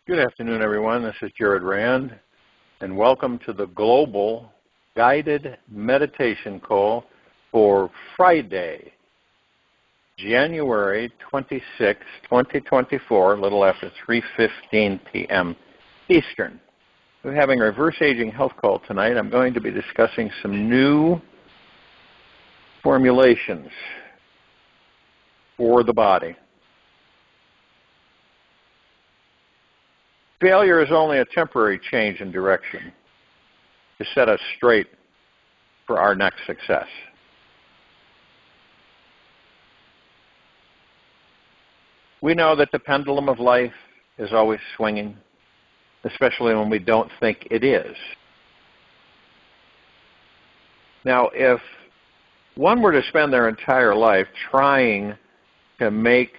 Good afternoon, everyone. This is Jared Rand, and welcome to the Global Guided Meditation Call for Friday, January 26, 2024, a little after 3:15 p.m. Eastern. We're having a reverse aging health call tonight. I'm going to be discussing some new formulations for the body. Failure is only a temporary change in direction to set us straight for our next success. We know that the pendulum of life is always swinging, especially when we don't think it is. Now, if one were to spend their entire life trying to make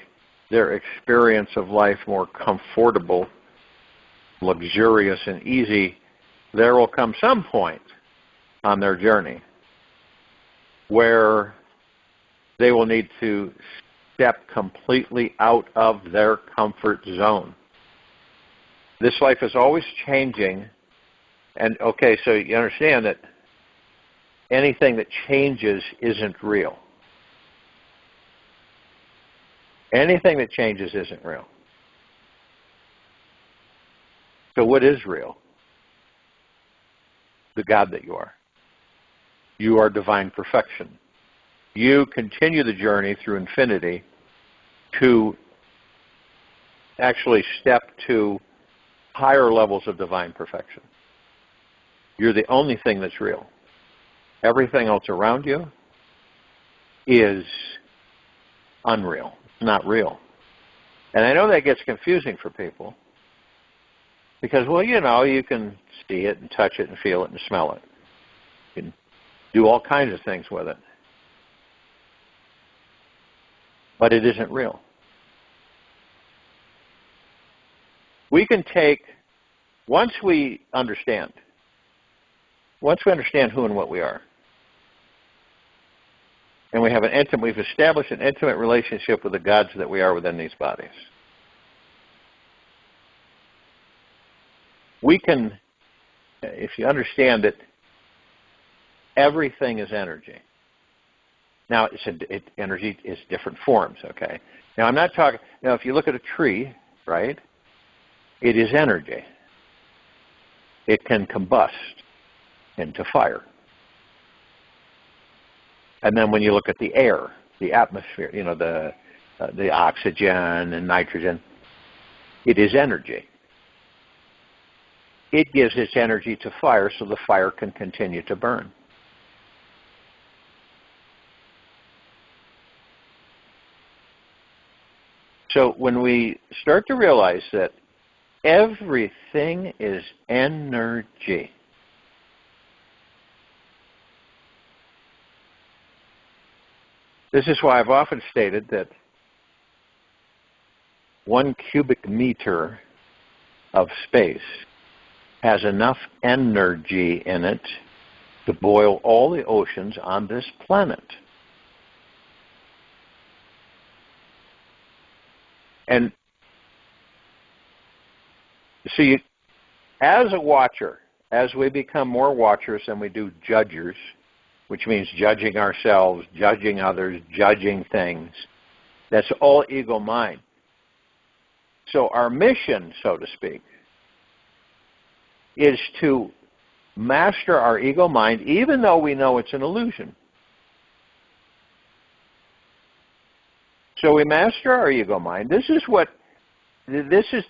their experience of life more comfortable, luxurious, and easy, there will come some point on their journey where they will need to step completely out of their comfort zone. This life is always changing, and okay, so you understand that anything that changes isn't real. Anything that changes isn't real. So what is real? The God that you are. You are divine perfection. You continue the journey through infinity to actually step to higher levels of divine perfection. You're the only thing that's real. Everything else around you is unreal. It's not real. And I know that gets confusing for people. Because, well, you know, you can see it and touch it and feel it and smell it. You can do all kinds of things with it. But it isn't real. We can take, once we understand who and what we are, and we've established an intimate relationship with the gods that we are within these bodies. We can, if you understand that everything is energy. Now, energy is different forms, okay? Now, I'm not talking, if you look at a tree, right, it is energy. It can combust into fire. And then when you look at the air, the atmosphere, the oxygen and nitrogen, it is energy. It gives its energy to fire so the fire can continue to burn. So when we start to realize that everything is energy, this is why I've often stated that 1 cubic meter of space has enough energy in it to boil all the oceans on this planet. And so as a watcher, as we become more watchers than we do judgers, which means judging ourselves, judging others, judging things, that's all ego mind. So our mission, so to speak, is to master our ego mind, even though we know it's an illusion. So we master our ego mind. This is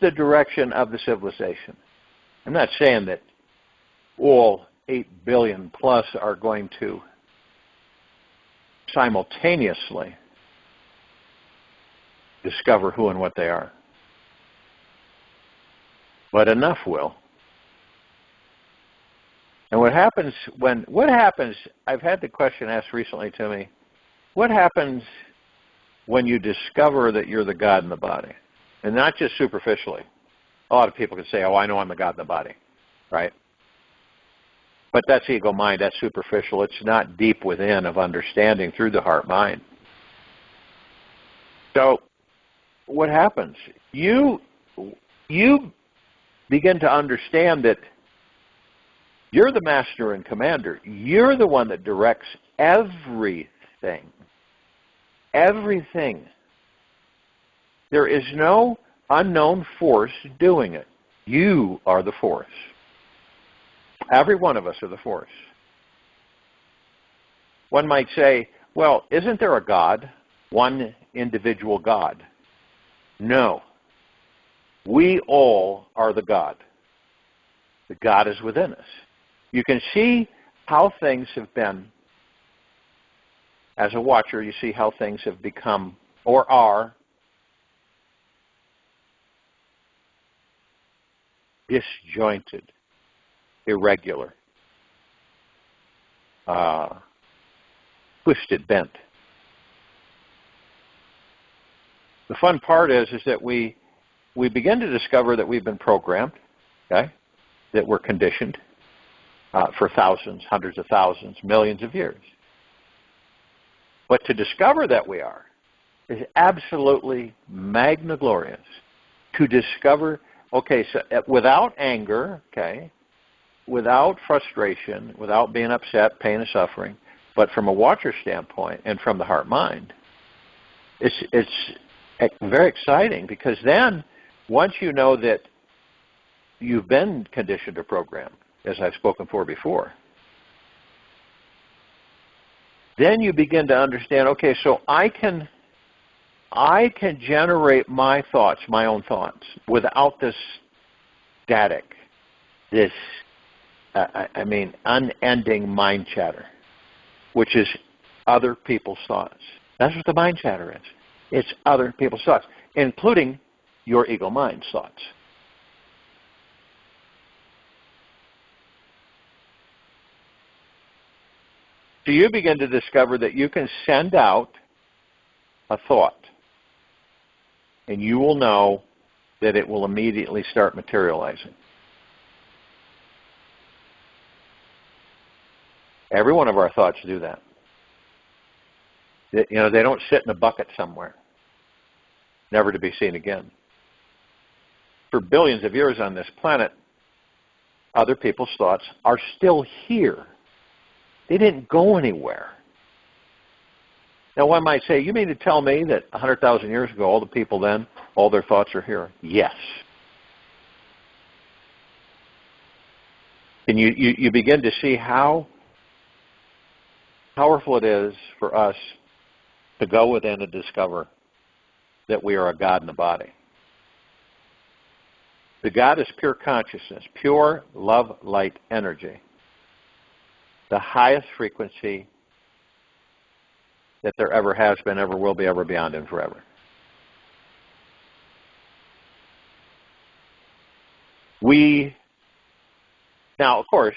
the direction of the civilization. I'm not saying that all 8 billion plus are going to simultaneously discover who and what they are. But enough will. And what happens, I've had the question asked recently to me, what happens when you discover that you're the God in the body? And not just superficially. A lot of people can say, oh, I know I'm the God in the body, right? But that's ego mind, that's superficial. It's not deep within of understanding through the heart mind. So what happens? You begin to understand that you're the master and commander. You're the one that directs everything. Everything. There is no unknown force doing it. You are the force. Every one of us are the force. One might say, well, isn't there a God? One individual God? No. We all are the God. The God is within us. You can see how things have been. As a watcher, you see how things have become or are disjointed, irregular, twisted, bent. The fun part is that we begin to discover that we've been programmed, okay, that we're conditioned for thousands, hundreds of thousands, millions of years. But to discover that we are is absolutely magna glorious. To discover, okay, so without anger, okay, without frustration, without being upset, pain, and suffering, but from a watcher standpoint and from the heart-mind, it's very exciting, because then once you know that you've been conditioned or programmed, as I've spoken for before, then you begin to understand, okay, so I can generate my thoughts, my own thoughts, without this static, this, unending mind chatter, which is other people's thoughts. That's what the mind chatter is. It's other people's thoughts, including your ego mind's thoughts. So you begin to discover that you can send out a thought, and you will know that it will immediately start materializing. Every one of our thoughts do that. They don't sit in a bucket somewhere, never to be seen again. For billions of years on this planet, other people's thoughts are still here. They didn't go anywhere. Now, one might say, you mean to tell me that 100,000 years ago, all the people then, all their thoughts are here? Yes. And you begin to see how powerful it is for us to go within and discover that we are a God in the body. The God is pure consciousness, pure love, light, energy. The highest frequency that there ever has been, ever will be, ever beyond, and forever. Now, of course,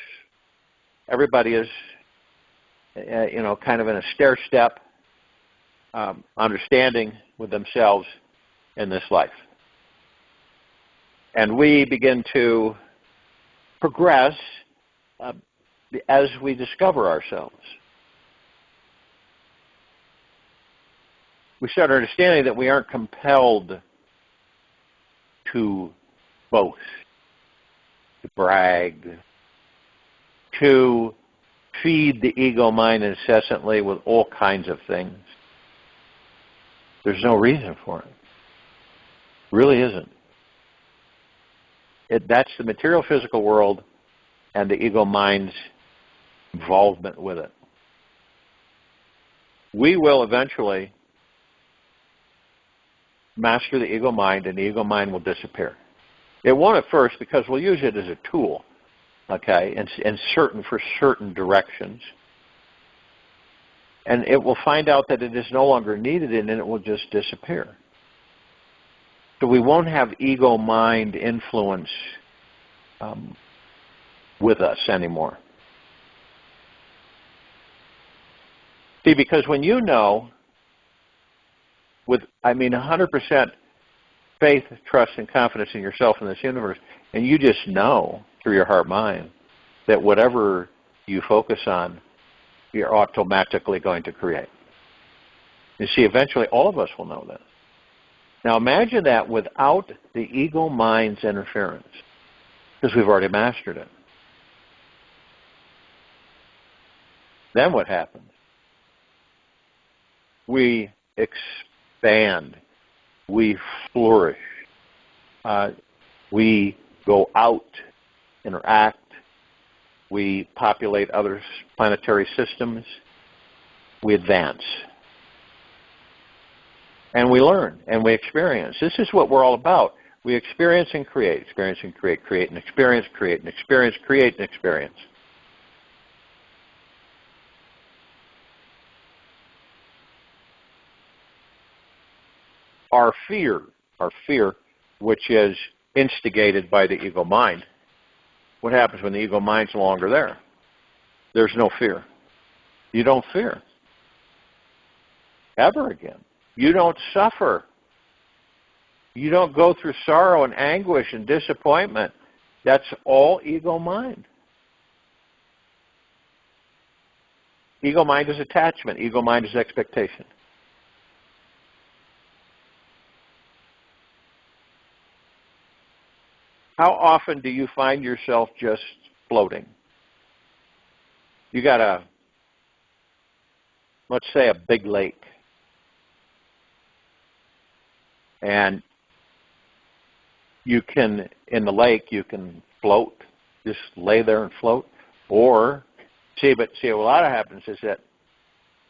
everybody is, kind of in a stair-step understanding with themselves in this life. And we begin to progress as we discover ourselves. We start understanding that we aren't compelled to boast, to brag, to feed the ego mind incessantly with all kinds of things. There's no reason for it. Really isn't. That's the material physical world and the ego mind's involvement with it. We will eventually master the ego mind, and the ego mind will disappear. It won't at first, because we'll use it as a tool, okay, for certain directions. And it will find out that it is no longer needed, and then it will just disappear. So we won't have ego mind influence with us anymore. See, because when you know, with 100% faith, trust, and confidence in yourself and this universe, and you just know through your heart-mind that whatever you focus on, you're automatically going to create. You see, eventually all of us will know this. Now imagine that without the ego mind's interference. because we've already mastered it. Then what happens? We expand. We flourish. We go out, interact. We populate other planetary systems. We advance. And we learn and we experience. This is what we're all about. We experience and create, experience and create, create and experience, create and experience, create and experience. Our fear, which is instigated by the ego mind, what happens when the ego mind's no longer there? There's no fear. You don't fear. Ever again. You don't suffer. You don't go through sorrow and anguish and disappointment. That's all ego mind. Ego mind is attachment. Ego mind is expectation. How often do you find yourself just floating? You got let's say a big lake. And you can, in the lake, you can float, just lay there and float. Or, what a lot of happens is that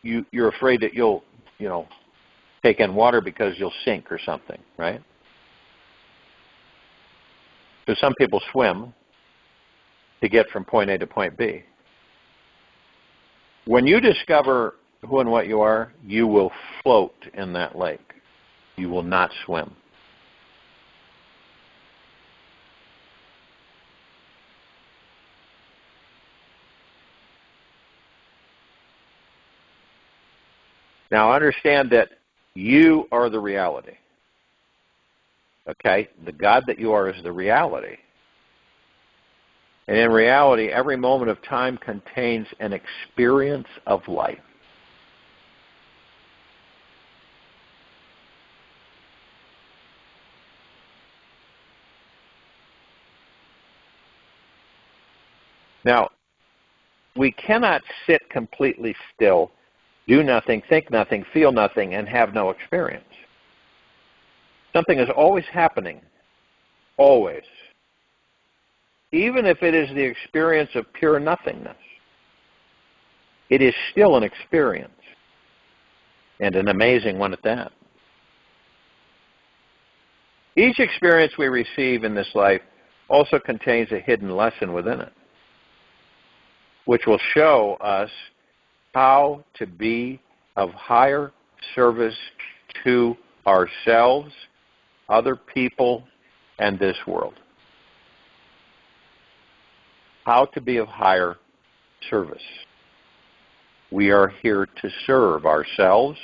you're afraid that you'll, take in water because you'll sink or something, right? So some people swim to get from point A to point B. When you discover who and what you are, you will float in that lake. You will not swim. Now understand that you are the reality. Okay? The God that you are is the reality. And in reality, every moment of time contains an experience of life. Now, we cannot sit completely still, do nothing, think nothing, feel nothing, and have no experience. Something is always happening. Always. Even if it is the experience of pure nothingness, it is still an experience, and an amazing one at that. Each experience we receive in this life also contains a hidden lesson within it, which will show us how to be of higher service to ourselves, other people, and this world. How to be of higher service. We are here to serve ourselves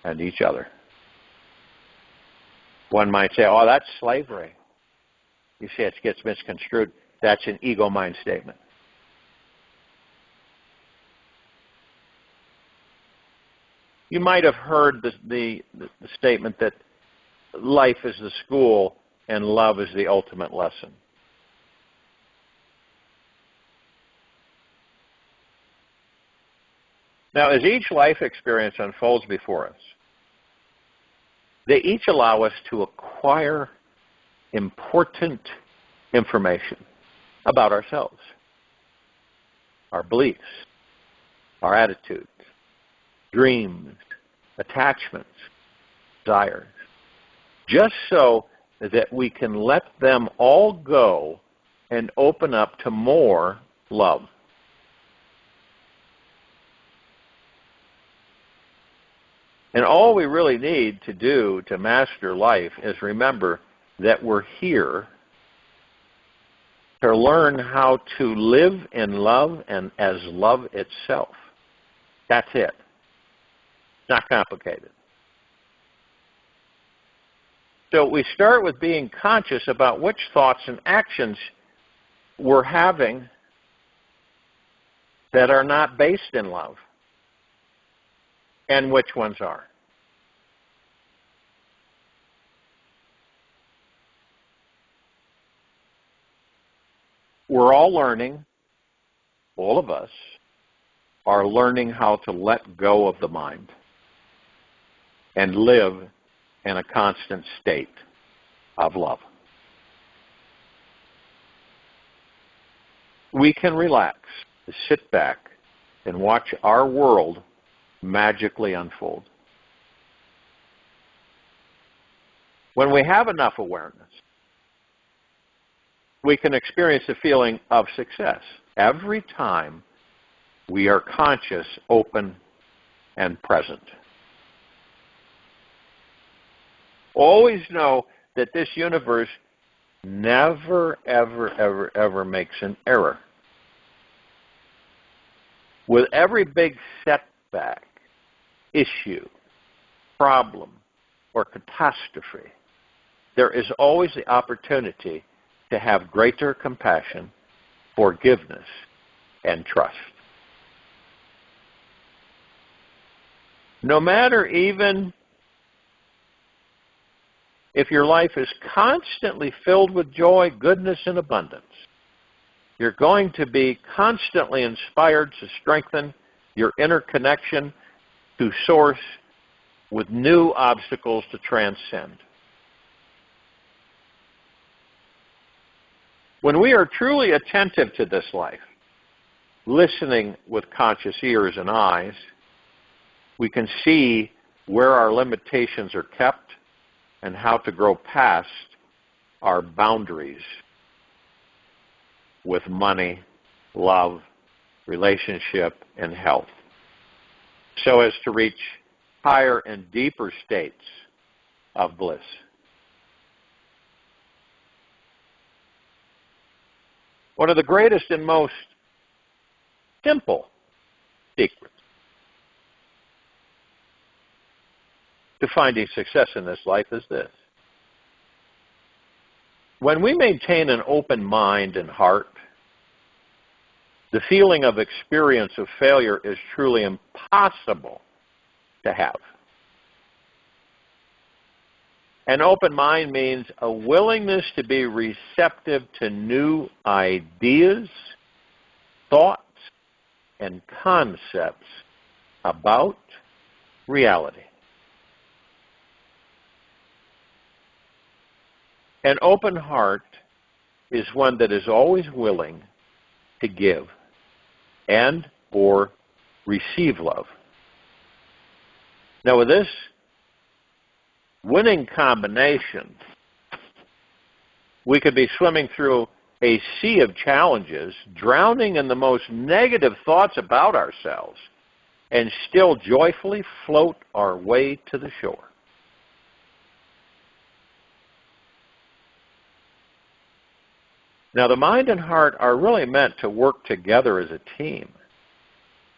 and each other. One might say, oh, that's slavery. You see, it gets misconstrued. That's an ego mind statement. You might have heard the statement that life is the school and love is the ultimate lesson. Now, as each life experience unfolds before us, they each allow us to acquire important information about ourselves, our beliefs, our attitudes, dreams, attachments, desires, just so that we can let them all go and open up to more love. And all we really need to do to master life is remember that we're here to learn how to live in love and as love itself. That's it. It's not complicated. So we start with being conscious about which thoughts and actions we're having that are not based in love, and which ones are. we're all learning, all of us are learning how to let go of the mind and live in a constant state of love. We can relax, sit back, and watch our world magically unfold. When we have enough awareness, we can experience a feeling of success every time we are conscious, open, and present. Always know that this universe never, ever, ever, ever makes an error. With every big setback, issue, problem, or catastrophe, there is always the opportunity to have greater compassion, forgiveness, and trust. No matter even if your life is constantly filled with joy, goodness, and abundance, you're going to be constantly inspired to strengthen your inner connection to Source with new obstacles to transcend. When we are truly attentive to this life, listening with conscious ears and eyes, we can see where our limitations are kept and how to grow past our boundaries with money, love, relationship, and health, so as to reach higher and deeper states of bliss. One of the greatest and most simple secrets to finding success in this life is this. When we maintain an open mind and heart, the feeling of experience of failure is truly impossible to have. An open mind means a willingness to be receptive to new ideas, thoughts, and concepts about reality. An open heart is one that is always willing to give and or receive love. Now, with this winning combination, we could be swimming through a sea of challenges, drowning in the most negative thoughts about ourselves, and still joyfully float our way to the shore. Now, the mind and heart are really meant to work together as a team.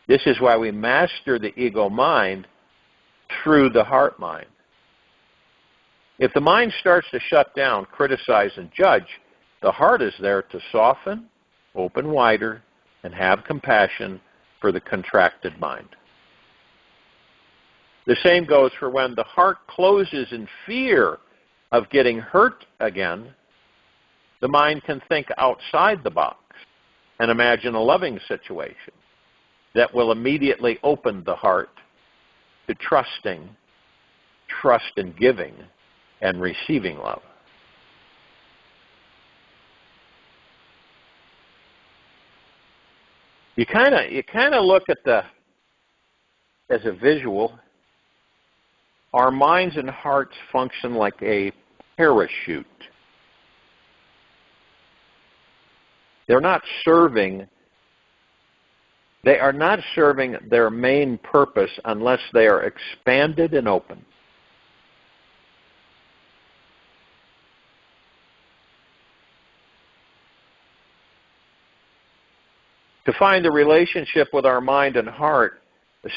This is why we master the ego mind through the heart mind. If the mind starts to shut down, criticize, and judge, the heart is there to soften, open wider, and have compassion for the contracted mind. The same goes for when the heart closes in fear of getting hurt again. The mind can think outside the box and imagine a loving situation that will immediately open the heart to trusting, trust in giving, and receiving love. You kind of look at as a visual, our minds and hearts function like a parachute. They are not serving their main purpose unless they are expanded and open. To find the relationship with our mind and heart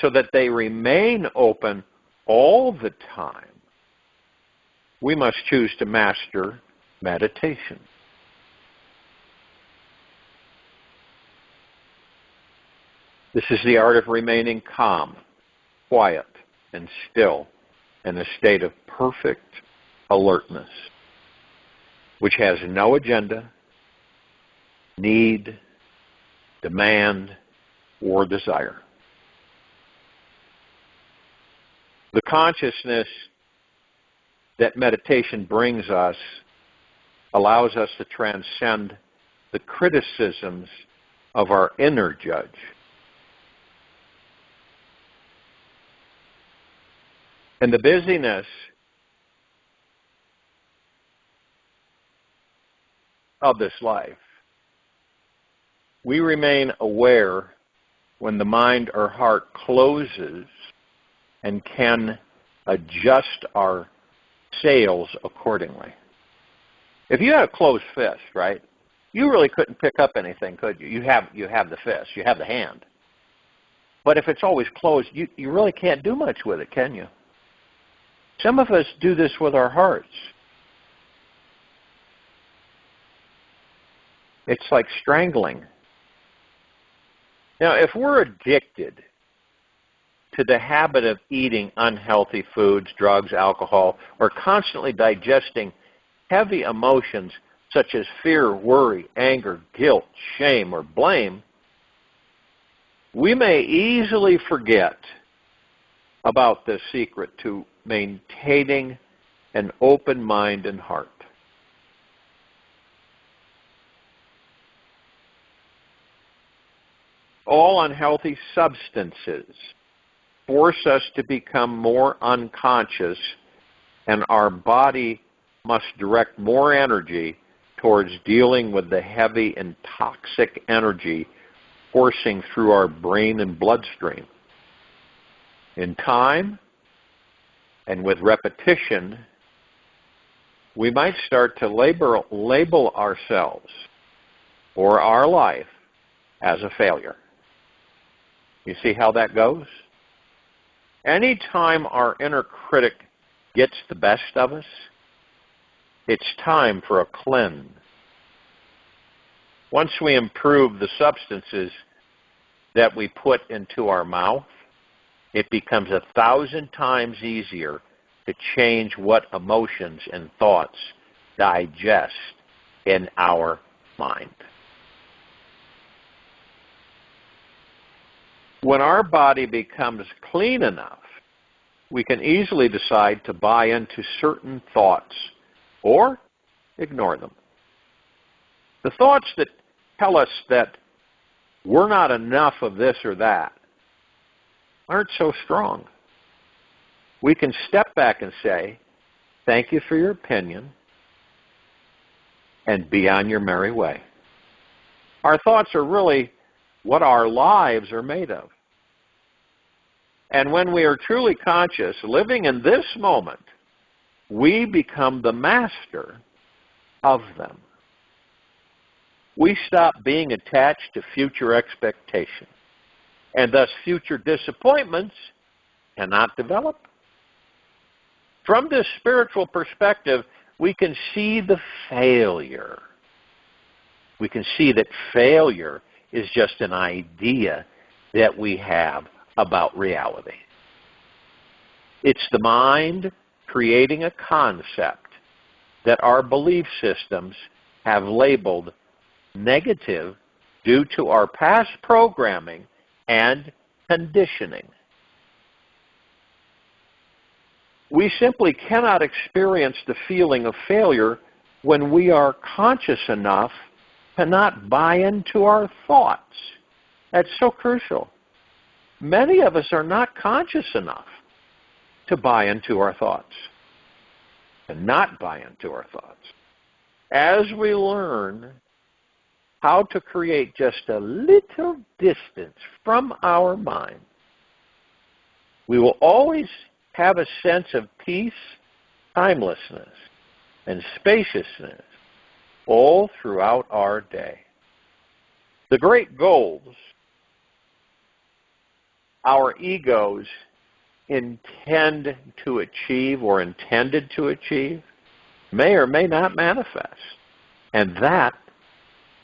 so that they remain open all the time, we must choose to master meditation. This is the art of remaining calm, quiet, and still in a state of perfect alertness, which has no agenda, need, demand, or desire. The consciousness that meditation brings us allows us to transcend the criticisms of our inner judge. In the busyness of this life, we remain aware when the mind or heart closes and can adjust our sails accordingly. If you had a closed fist, right, you really couldn't pick up anything, could you? You have the fist, you have the hand. But if it's always closed, you really can't do much with it, can you? Some of us do this with our hearts. It's like strangling. Now, if we're addicted to the habit of eating unhealthy foods, drugs, alcohol, or constantly digesting heavy emotions such as fear, worry, anger, guilt, shame, or blame, we may easily forget about this secret to maintaining an open mind and heart. All unhealthy substances force us to become more unconscious, and our body must direct more energy towards dealing with the heavy and toxic energy coursing through our brain and bloodstream. In time and with repetition, we might start to label ourselves or our life as a failure. You see how that goes? Anytime our inner critic gets the best of us, it's time for a cleanse. Once we improve the substances that we put into our mouth, it becomes 1,000 times easier to change what emotions and thoughts digest in our mind. When our body becomes clean enough, we can easily decide to buy into certain thoughts or ignore them. The thoughts that tell us that we're not enough of this or that aren't so strong. We can step back and say, thank you for your opinion, and be on your merry way. Our thoughts are really what our lives are made of. And when we are truly conscious, living in this moment, we become the master of them. We stop being attached to future expectations, and thus future disappointments cannot develop. From this spiritual perspective, we can see the failure. We can see that failure is just an idea that we have about reality. It's the mind creating a concept that our belief systems have labeled negative due to our past programming and conditioning. We simply cannot experience the feeling of failure when we are conscious enough to not buy into our thoughts. That's so crucial. Many of us are not conscious enough to buy into our thoughts and not buy into our thoughts. As we learn how to create just a little distance from our mind, we will always have a sense of peace, timelessness, and spaciousness all throughout our day. The great goals our egos intend to achieve or intended to achieve may or may not manifest. And that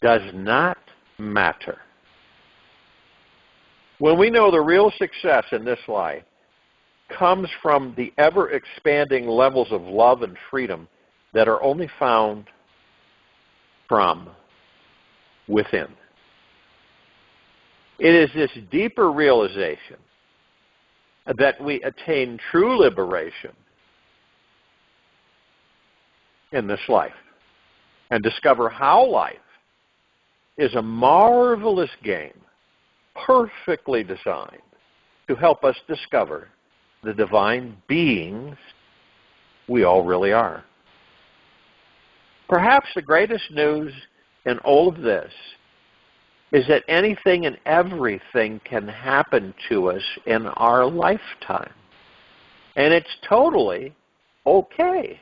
does not matter. When we know the real success in this life comes from the ever-expanding levels of love and freedom that are only found from within. It is this deeper realization that we attain true liberation in this life and discover how life is a marvelous game, perfectly designed to help us discover the divine beings we all really are. Perhaps the greatest news in all of this is that anything and everything can happen to us in our lifetime. And it's totally okay.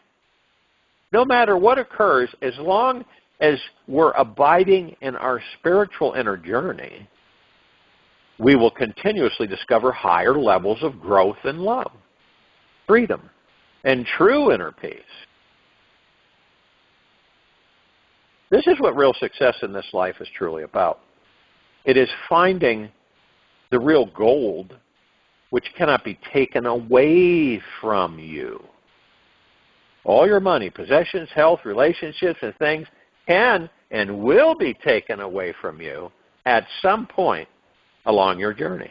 No matter what occurs, as long as we're abiding in our spiritual inner journey, we will continuously discover higher levels of growth and love, freedom, and true inner peace. This is what real success in this life is truly about. It is finding the real gold which cannot be taken away from you. All your money, possessions, health, relationships, and things can and will be taken away from you at some point along your journey.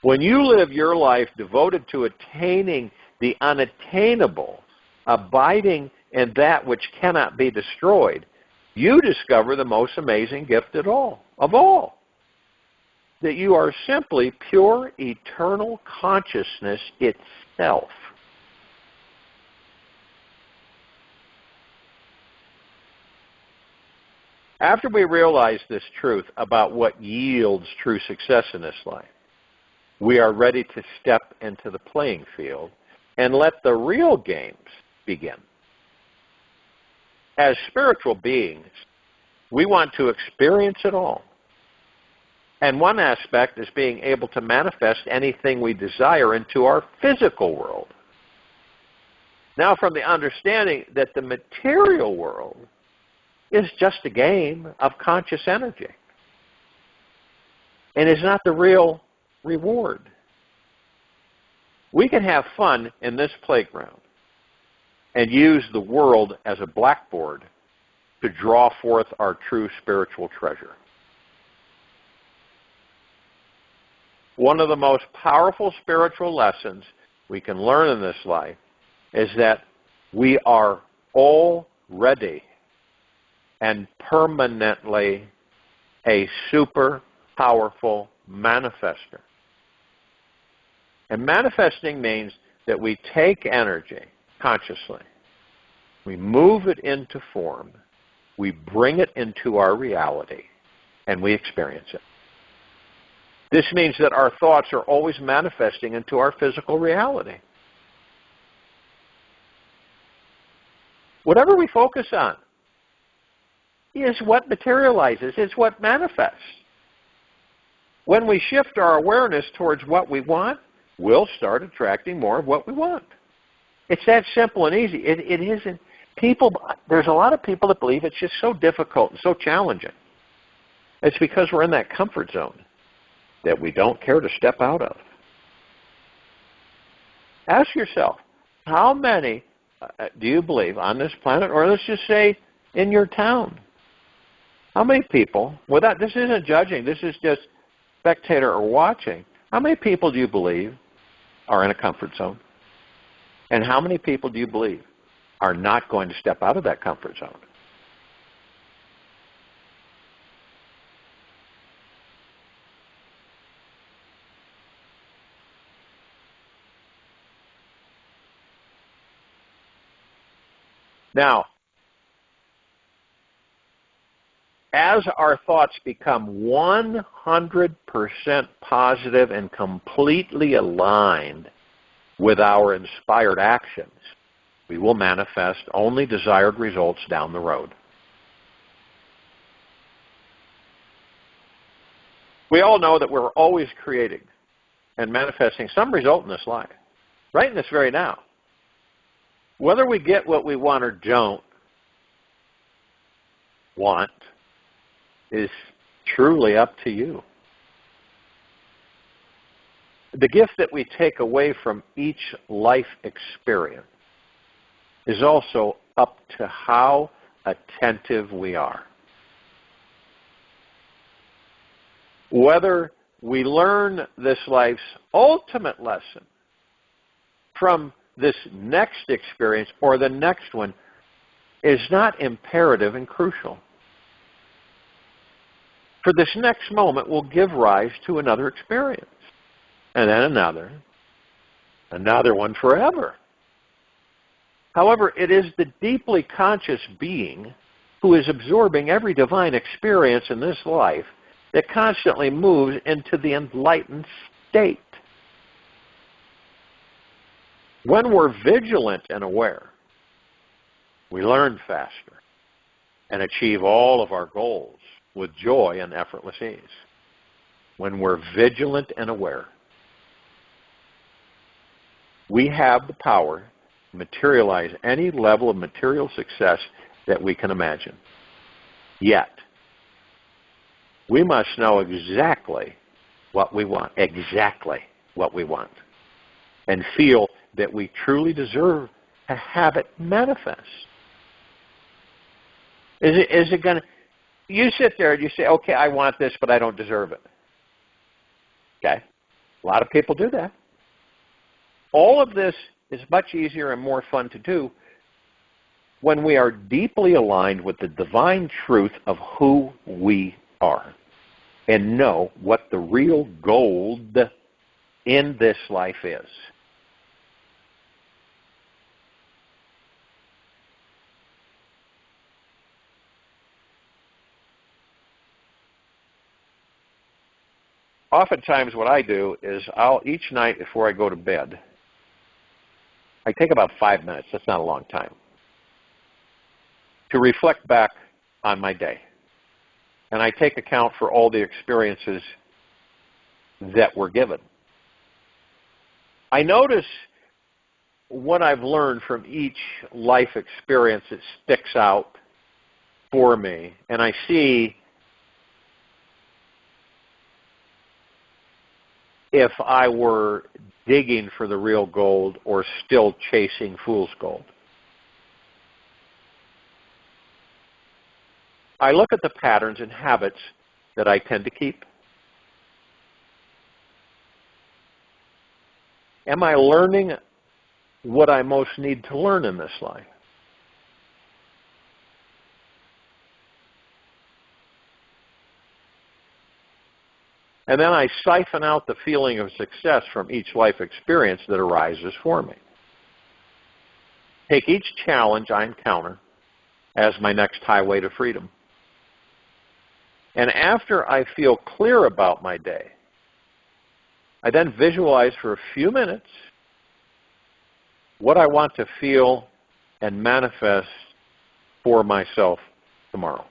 When you live your life devoted to attaining the unattainable, abiding in that which cannot be destroyed, you discover the most amazing gift of all, that you are simply pure eternal consciousness itself. After we realize this truth about what yields true success in this life, we are ready to step into the playing field and let the real games begin. As spiritual beings, we want to experience it all. And one aspect is being able to manifest anything we desire into our physical world. Now, from the understanding that the material world is just a game of conscious energy and is not the real reward. We can have fun in this playground and use the world as a blackboard to draw forth our true spiritual treasure. One of the most powerful spiritual lessons we can learn in this life is that we are already and permanently a super powerful manifester. And manifesting means that we take energy consciously, we move it into form, we bring it into our reality, and we experience it. This means that our thoughts are always manifesting into our physical reality. Whatever we focus on is what materializes, is what manifests. When we shift our awareness towards what we want, we'll start attracting more of what we want. It's that simple and easy. It isn't. There's a lot of people that believe it's just so difficult and so challenging. It's because we're in that comfort zone that we don't care to step out of. Ask yourself, how many do you believe on this planet, or let's just say in your town, how many people, this isn't judging, this is just spectator or watching, how many people do you believe are in a comfort zone? And how many people do you believe are not going to step out of that comfort zone? Now, as our thoughts become 100% positive and completely aligned with our inspired actions, we will manifest only desired results down the road. We all know that we're always creating and manifesting some result in this life, right in this very now. Whether we get what we want or don't want is truly up to you. The gift that we take away from each life experience is also up to how attentive we are. Whether we learn this life's ultimate lesson from this next experience or the next one is not imperative and crucial. For this next moment will give rise to another experience, and then another one forever. However, it is the deeply conscious being who is absorbing every divine experience in this life that constantly moves into the enlightened state. When we're vigilant and aware, we learn faster and achieve all of our goals with joy and effortless ease. When we're vigilant and aware, we have the power to materialize any level of material success that we can imagine. Yet, we must know exactly what we want, and feel that we truly deserve to have it manifest. Is it going to... You sit there and you say, okay, I want this, but I don't deserve it. Okay? A lot of people do that. All of this is much easier and more fun to do when we are deeply aligned with the divine truth of who we are and know what the real gold in this life is. Oftentimes what I do is each night before I go to bed, I take about 5 minutes, that's not a long time, to reflect back on my day. And I take account for all the experiences that were given. I notice what I've learned from each life experience that sticks out for me, and I see if I were digging for the real gold or still chasing fool's gold. I look at the patterns and habits that I tend to keep. Am I learning what I most need to learn in this life? And then I siphon out the feeling of success from each life experience that arises for me. Take each challenge I encounter as my next highway to freedom. And after I feel clear about my day, I then visualize for a few minutes what I want to feel and manifest for myself tomorrow.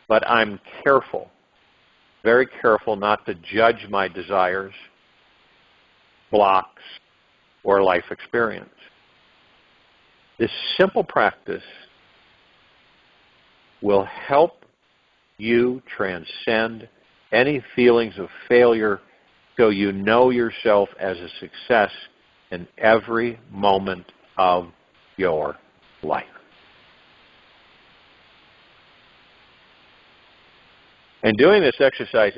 But I'm careful, very careful not to judge my desires, blocks, or life experience. This simple practice will help you transcend any feelings of failure so you know yourself as a success in every moment of your life. And doing this exercise,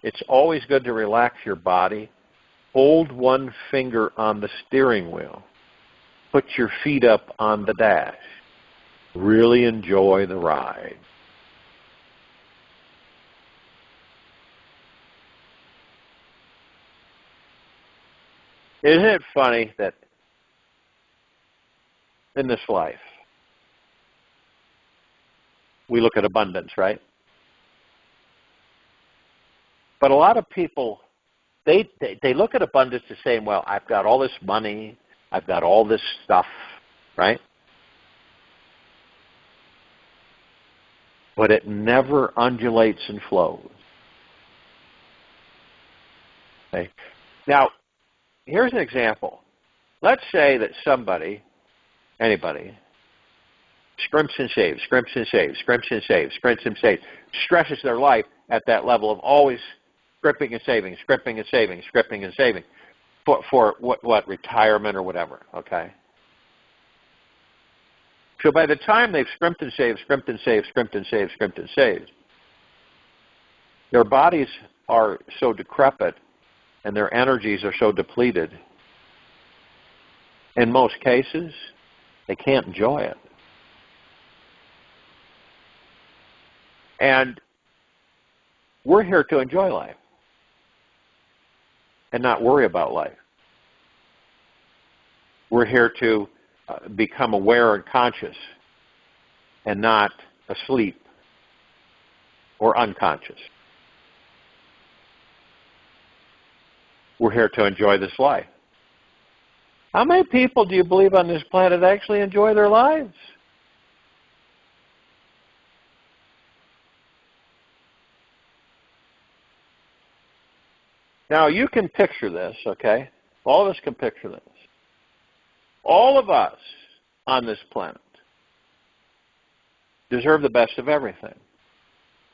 it's always good to relax your body. Hold one finger on the steering wheel. Put your feet up on the dash. Really enjoy the ride. Isn't it funny that in this life, we look at abundance, right? But a lot of people, they look at abundance as saying, well, I've got all this money, I've got all this stuff, right? But it never undulates and flows. Okay? Now, here's an example. Let's say that somebody, anybody, scrimps and saves, scrimps and saves, scrimps and saves, scrimps and saves, stresses their life at that level of always scrimping and saving, scrimping and saving, scrimping and saving for what, retirement or whatever, okay? So by the time they've scrimped and saved, scrimped and saved, scrimped and saved, scrimped and saved, Their bodies are so decrepit and their energies are so depleted. In most cases, they can't enjoy it. And we're here to enjoy life and not worry about life. We're here to become aware and conscious and not asleep or unconscious. We're here to enjoy this life. How many people do you believe on this planet actually enjoy their lives? Now, you can picture this, okay? All of us can picture this. All of us on this planet deserve the best of everything.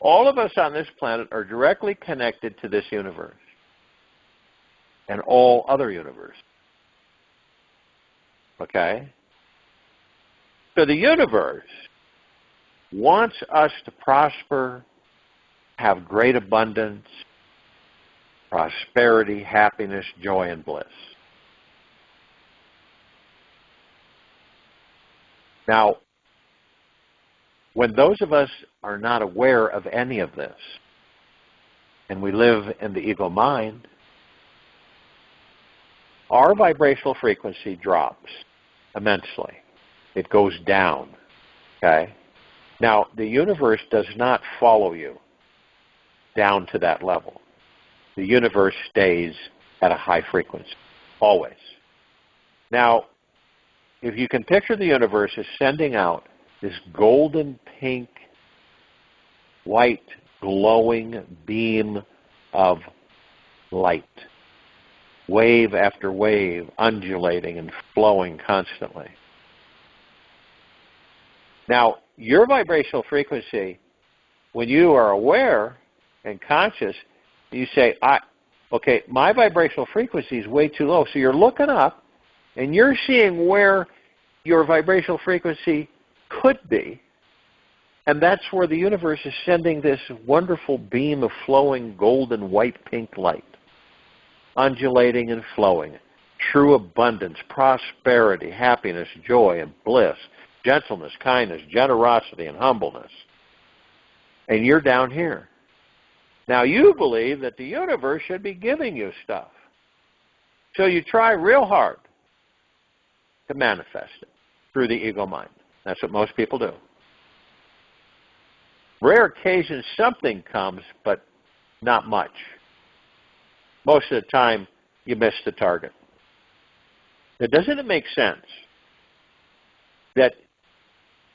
All of us on this planet are directly connected to this universe and all other universes. Okay? So the universe wants us to prosper, have great abundance, prosperity, happiness, joy, and bliss. Now, when those of us are not aware of any of this, and we live in the ego mind, our vibrational frequency drops immensely. It goes down, okay? Now, the universe does not follow you down to that level. The universe stays at a high frequency, always. Now, if you can picture the universe as sending out this golden pink, white, glowing beam of light, wave after wave, undulating and flowing constantly. Now, your vibrational frequency, when you are aware and conscious, you say, okay, my vibrational frequency is way too low. So you're looking up, and you're seeing where your vibrational frequency could be, and that's where the universe is sending this wonderful beam of flowing golden white pink light, undulating and flowing, true abundance, prosperity, happiness, joy, and bliss, gentleness, kindness, generosity, and humbleness. And you're down here. Now you believe that the universe should be giving you stuff. So you try real hard to manifest it through the ego mind. That's what most people do. Rare occasions something comes, but not much. Most of the time, you miss the target. Now, doesn't it make sense that,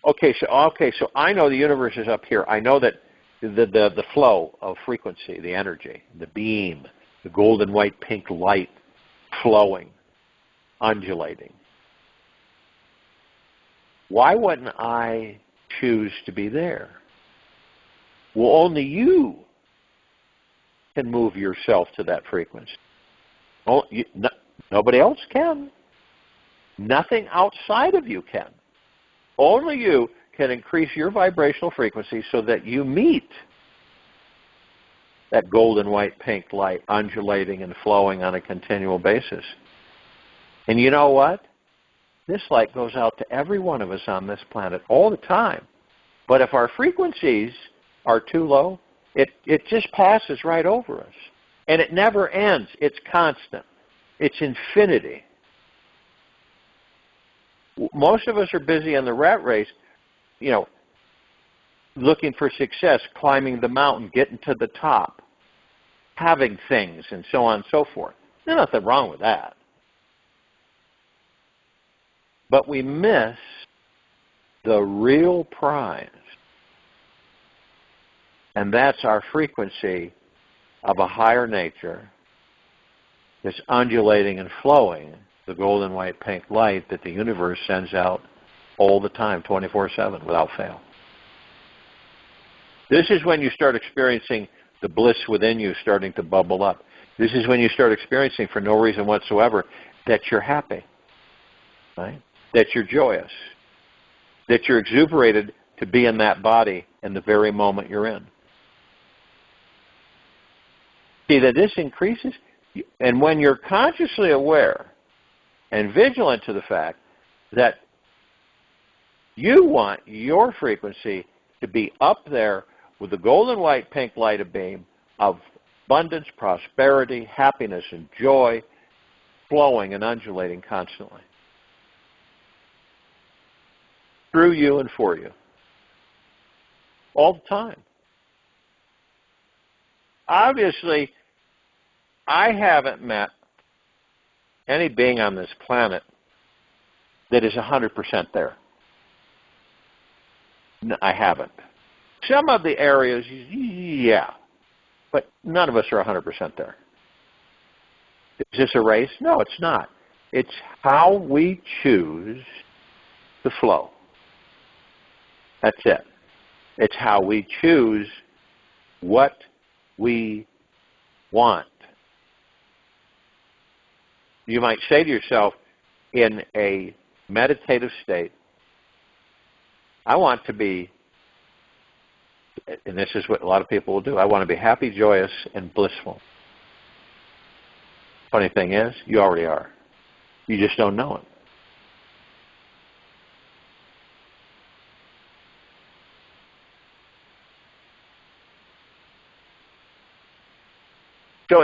okay, so I know the universe is up here. I know that the flow of frequency, the energy, the beam, the golden white pink light flowing, undulating. Why wouldn't I choose to be there? Well, only you can move yourself to that frequency. Nobody else can. Nothing outside of you can. Only you can increase your vibrational frequency so that you meet that golden white pink light undulating and flowing on a continual basis. And you know what? This light goes out to every one of us on this planet all the time. But if our frequencies are too low, it just passes right over us. And it never ends. It's constant. It's infinity. Most of us are busy in the rat race, looking for success, climbing the mountain, getting to the top, having things, and so on and so forth. There's nothing wrong with that. But we miss the real prize. And that's our frequency of a higher nature that's undulating and flowing, the golden white pink light that the universe sends out all the time, 24/7, without fail. This is when you start experiencing the bliss within you starting to bubble up. This is when you start experiencing, for no reason whatsoever, that you're happy, right? That you're joyous, that you're exuberated to be in that body in the very moment you're in. See that this increases, and when you're consciously aware and vigilant to the fact that you want your frequency to be up there with the golden white pink light of beam of abundance, prosperity, happiness, and joy flowing and undulating constantly through you and for you all the time. Obviously, I haven't met any being on this planet that is 100% there. No, I haven't. Some of the areas, yeah, but none of us are 100% there. Is this a race? No, it's not. It's how we choose to flow. That's it. It's how we choose what we want. You might say to yourself, in a meditative state, I want to be, and this is what a lot of people will do, I want to be happy, joyous, and blissful. Funny thing is, you already are. You just don't know it. So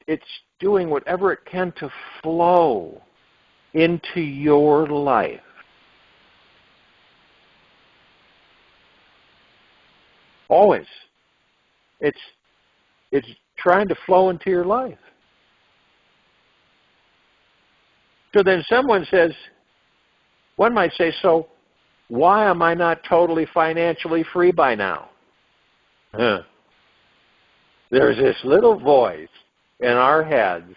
it's doing whatever it can to flow into your life. Always. It's trying to flow into your life. So then someone says, one might say, so why am I not totally financially free by now? There's this little voice in our heads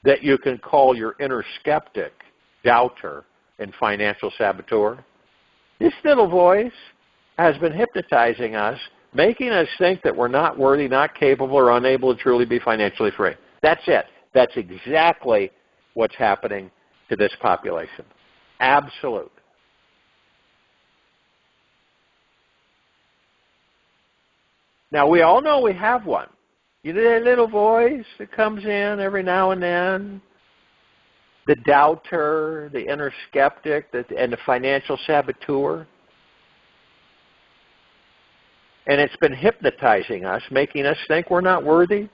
that you can call your inner skeptic, doubter, and financial saboteur. This little voice has been hypnotizing us, making us think that we're not worthy, not capable, or unable to truly be financially free. That's it. That's exactly what's happening to this population. Absolute. Now, we all know we have one. You know that little voice that comes in every now and then? The doubter, the inner skeptic, and the financial saboteur. And it's been hypnotizing us, making us think we're not worthy,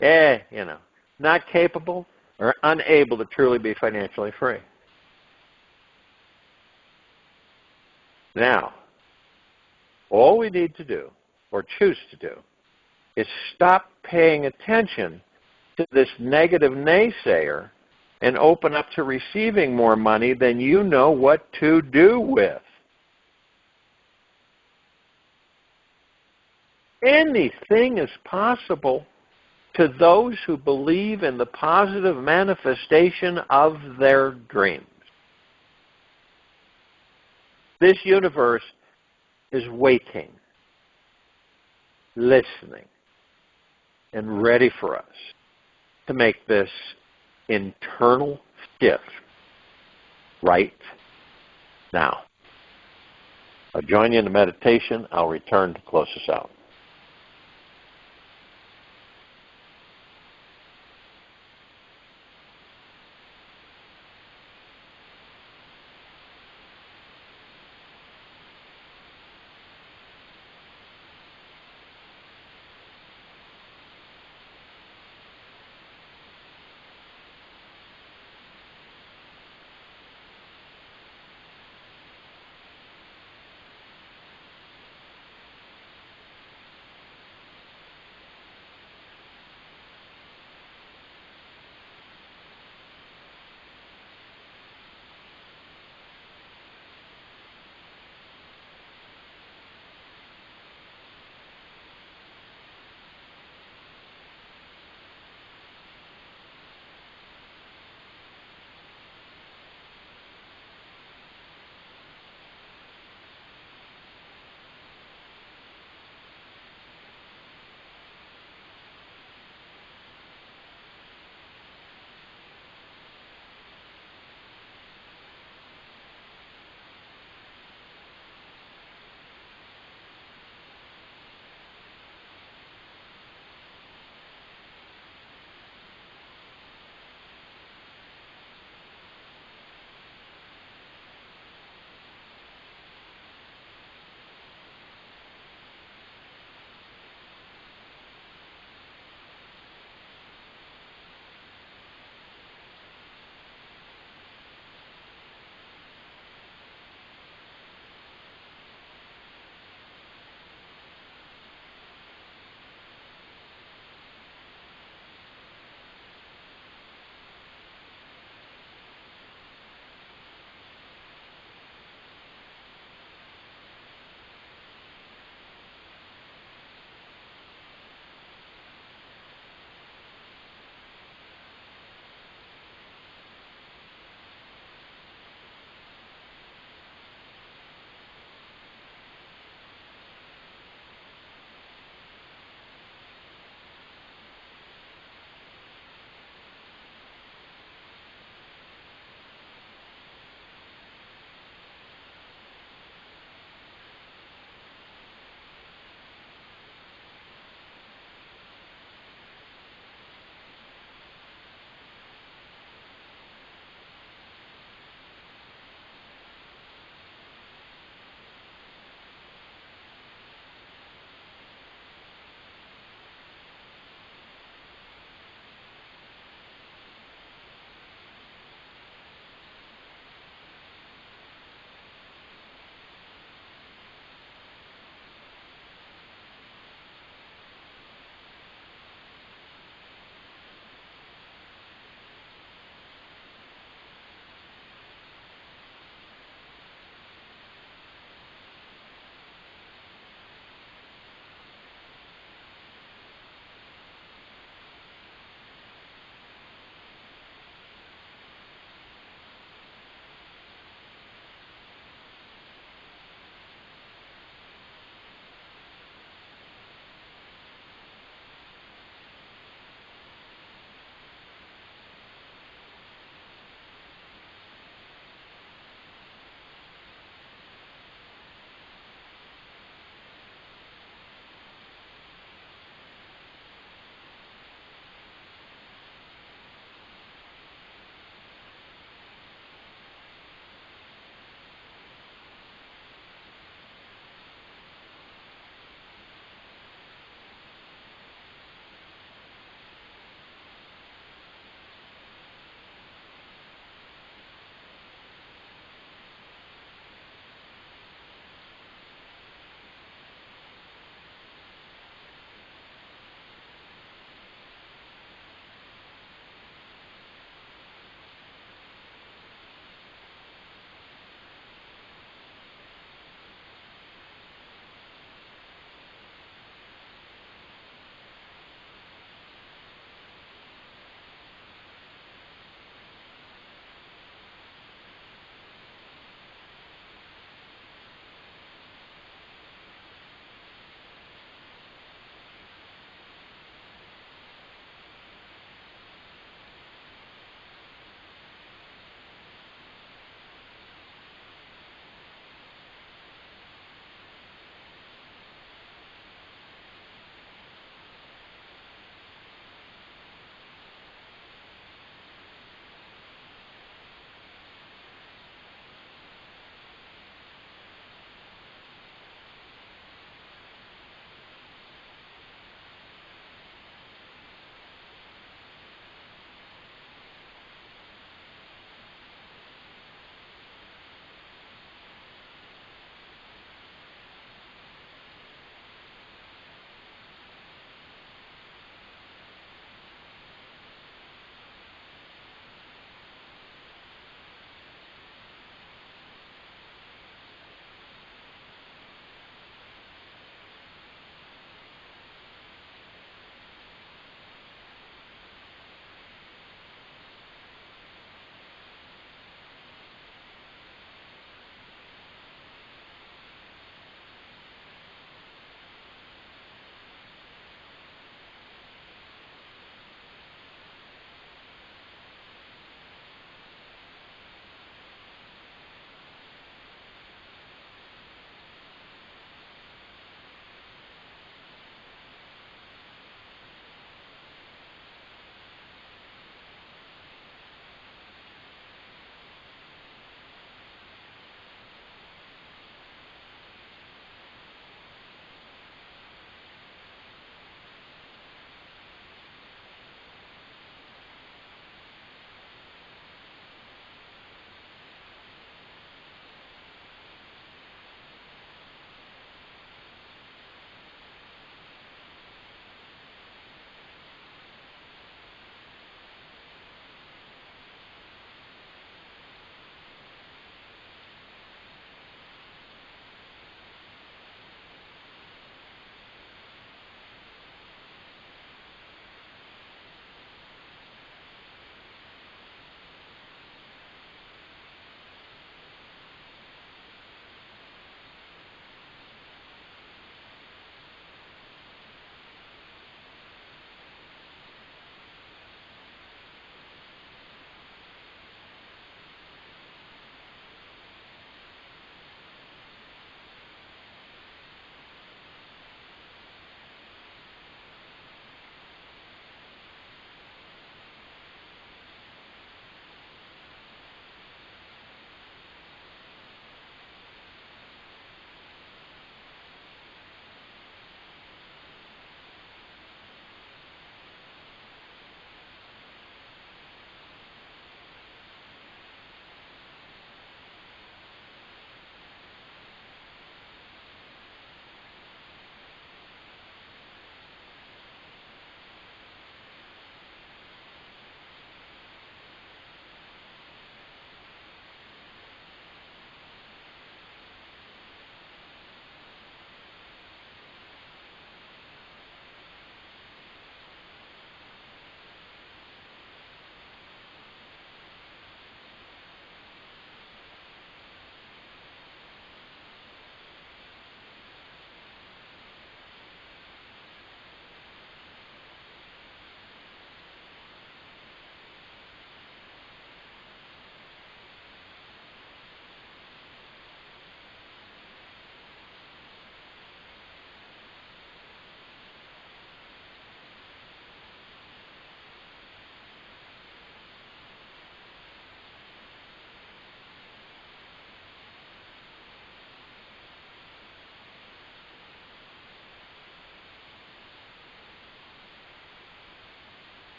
not capable, or unable to truly be financially free. Now, all we need to do, or choose to do, is stop paying attention to this negative naysayer and open up to receiving more money than you know what to do with. Anything is possible to those who believe in the positive manifestation of their dreams. This universe is waiting, listening, and ready for us to make this internal shift right now. I'll join you in the meditation. I'll return to close us out.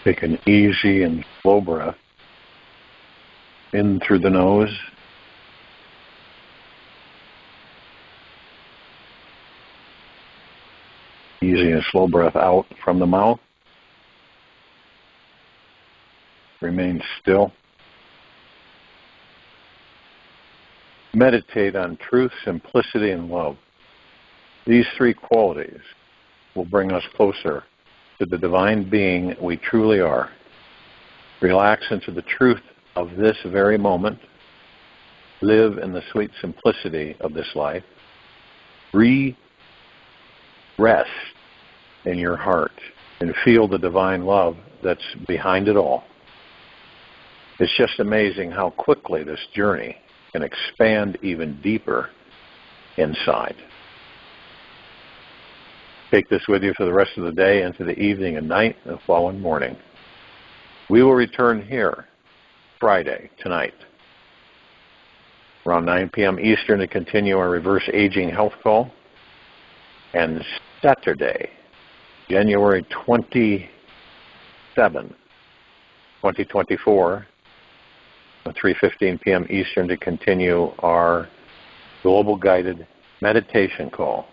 Take an easy and slow breath in through the nose. Easy and slow breath out from the mouth. Remain still. Meditate on truth, simplicity, and love. These three qualities will bring us closer to the divine being we truly are. Relax into the truth of this very moment. Live in the sweet simplicity of this life. Rest in your heart and feel the divine love that's behind it all. It's just amazing how quickly this journey can expand even deeper inside. Take this with you for the rest of the day, into the evening and night and the following morning. We will return here Friday, tonight, around 9 p.m. Eastern to continue our reverse aging health call. And Saturday, January 27, 2024, at 3:15 p.m. Eastern to continue our global guided meditation call.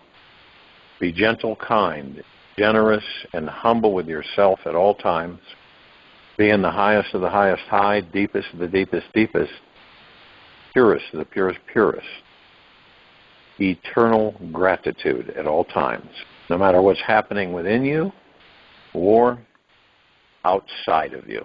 Be gentle, kind, generous, and humble with yourself at all times. Be in the highest of the highest high, deepest of the deepest deepest, purest of the purest purest. Eternal gratitude at all times, no matter what's happening within you or outside of you.